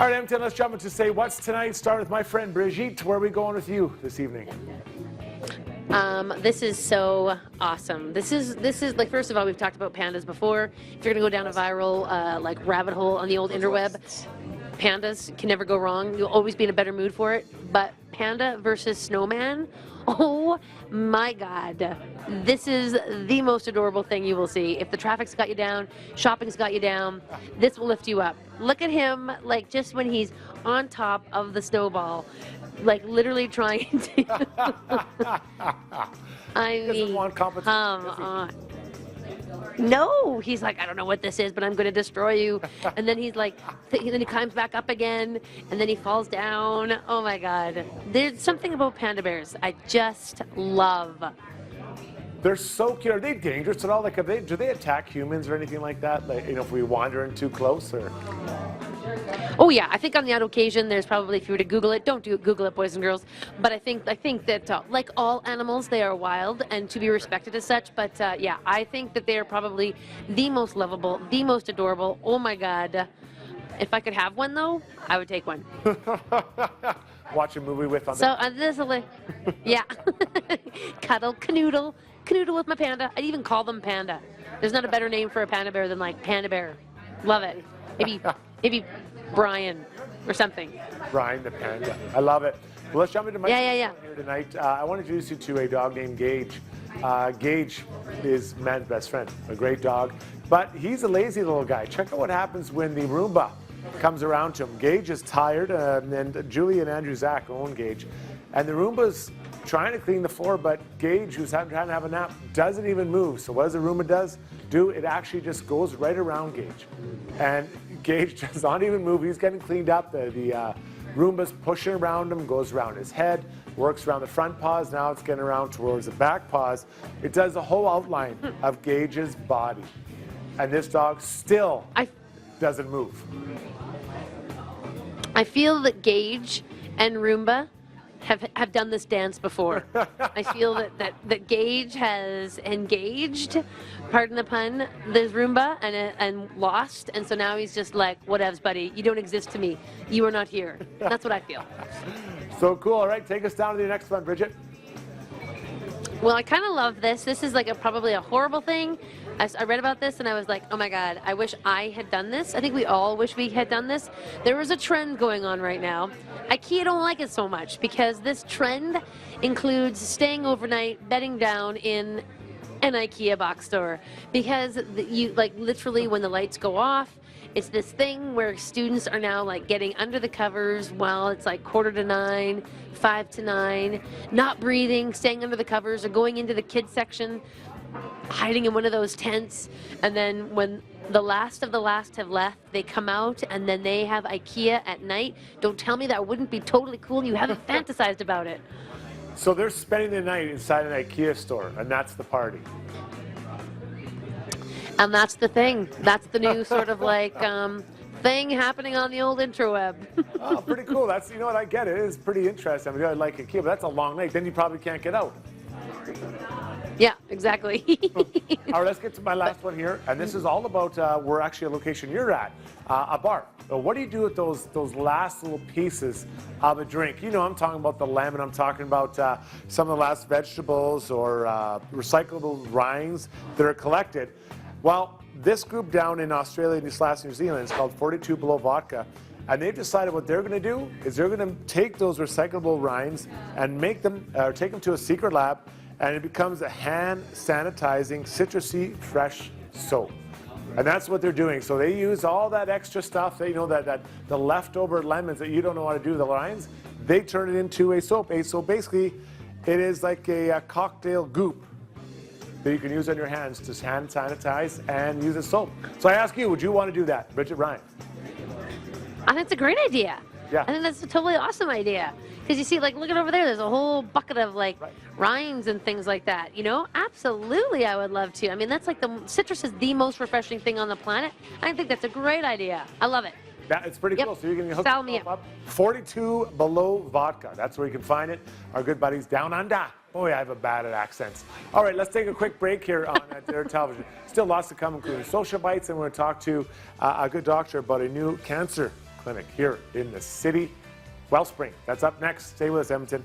All right, Edmonton, let's jump into Say What's Tonight. Start with my friend Brigitte. Where are we going with you this evening? This is so awesome. This is like, first of all, we've talked about pandas before. If you're gonna go down a viral like rabbit hole on the old interweb, pandas can never go wrong. You'll always be in a better mood for it. But panda versus snowman, oh my God, this is the most adorable thing you will see. If the traffic's got you down, shopping's got you down, this will lift you up. Look at him, like, just when he's on top of the snowball, like literally trying to. I mean, come on. No, he's like, I don't know what this is, but I'm going to destroy you. And then he's like, then he climbs back up again, and then he falls down. Oh my God. There's something about panda bears I just love. They're so cute. Are they dangerous at all? Like, do they attack humans or anything like that? Like, you know, if we wander in too close, or? Oh yeah, I think on the odd occasion there's probably, if you were to Google it, don't Google it, boys and girls. But I think that like all animals, they are wild and to be respected as such. But yeah, I think that they are probably the most lovable, the most adorable. Oh my God, if I could have one though, I would take one. Watch a movie with on. So this will, yeah, cuddle, canoodle with my panda. I'd even call them panda. There's not a better name for a panda bear than like panda bear. Love it. Maybe Brian or something. Brian the panda. I love it. Well, let's jump into my yeah. here tonight. I want to introduce you to a dog named Gage. Gage is man's best friend, a great dog, but he's a lazy little guy. Check out what happens when the Roomba comes around to him. Gage is tired, and Julie and Andrew Zach own Gage, and the Roomba's trying to clean the floor, but Gage, who's trying to have a nap, doesn't even move. So what does the Roomba do? It actually just goes right around Gage, and Gage does not even move. He's getting cleaned up. The Roomba's pushing around him, goes around his head, works around the front paws. Now it's getting around towards the back paws. It does the whole outline of Gage's body, and this dog still doesn't move. I feel that Gage and Roomba have done this dance before. I feel that Gage has engaged, pardon the pun, this Roomba and lost, and so now he's just like, whatevs, buddy, you don't exist to me. You are not here. That's what I feel. So cool. All right, take us down to the next one, Bridget. Well, I kind of love this. This is like probably a horrible thing. I read about this and I was like, oh my God, I wish I had done this. I think we all wish we had done this. There is a trend going on right now. IKEA don't like it so much because this trend includes staying overnight, bedding down in an IKEA box store. Because you, like, literally when the lights go off, it's this thing where students are now like getting under the covers while it's like 8:45, 5 to 9, not breathing, staying under the covers, or going into the kids section, hiding in one of those tents, and then when the last of the last have left, they come out and then they have IKEA at night. Don't tell me that wouldn't be totally cool. You haven't fantasized about it. So they're spending the night inside an IKEA store, and that's the party. And that's the thing. That's the new sort of like thing happening on the old interweb. Oh, pretty cool. That's, you know what, I get it. It is pretty interesting. I mean, I like IKEA, but that's a long night. Then you probably can't get out. Yeah, exactly. All right, let's get to my last one here. And this is all about, we're actually a location you're at, a bar. So what do you do with those last little pieces of a drink? You know, I'm talking about the lemon. I'm talking about some of the last vegetables or recyclable rinds that are collected. Well, this group down in Australia, New Zealand, is called 42 Below Vodka. And they've decided what they're going to do is they're going to take those recyclable rinds and make them, take them to a secret lab, and it becomes a hand sanitizing citrusy fresh soap. And that's what they're doing. So they use all that extra stuff, that, you know, that the leftover lemons that you don't know how to do with the rinds, they turn it into a soap. So basically, it is like a cocktail goop that you can use on your hands to hand sanitize and use as soap. So I ask you, would you want to do that, Bridget Ryan? I think it's a great idea. Yeah. I think that's a totally awesome idea. Because you see, like, look at over there, there's a whole bucket of, like, rinds and things like that, you know? Absolutely, I would love to. I mean, that's like citrus is the most refreshing thing on the planet. I think that's a great idea. I love it. It's pretty cool. So you can hook yourself up. 42 Below Vodka. That's where you can find it. Our good buddies down under. Boy, I have a bad at accents. All right, let's take a quick break here on their television. Still lots to come, including social bites, and we're going to talk to a good doctor about a new cancer clinic here in the city. Wellspring, that's up next. Stay with us, Edmonton.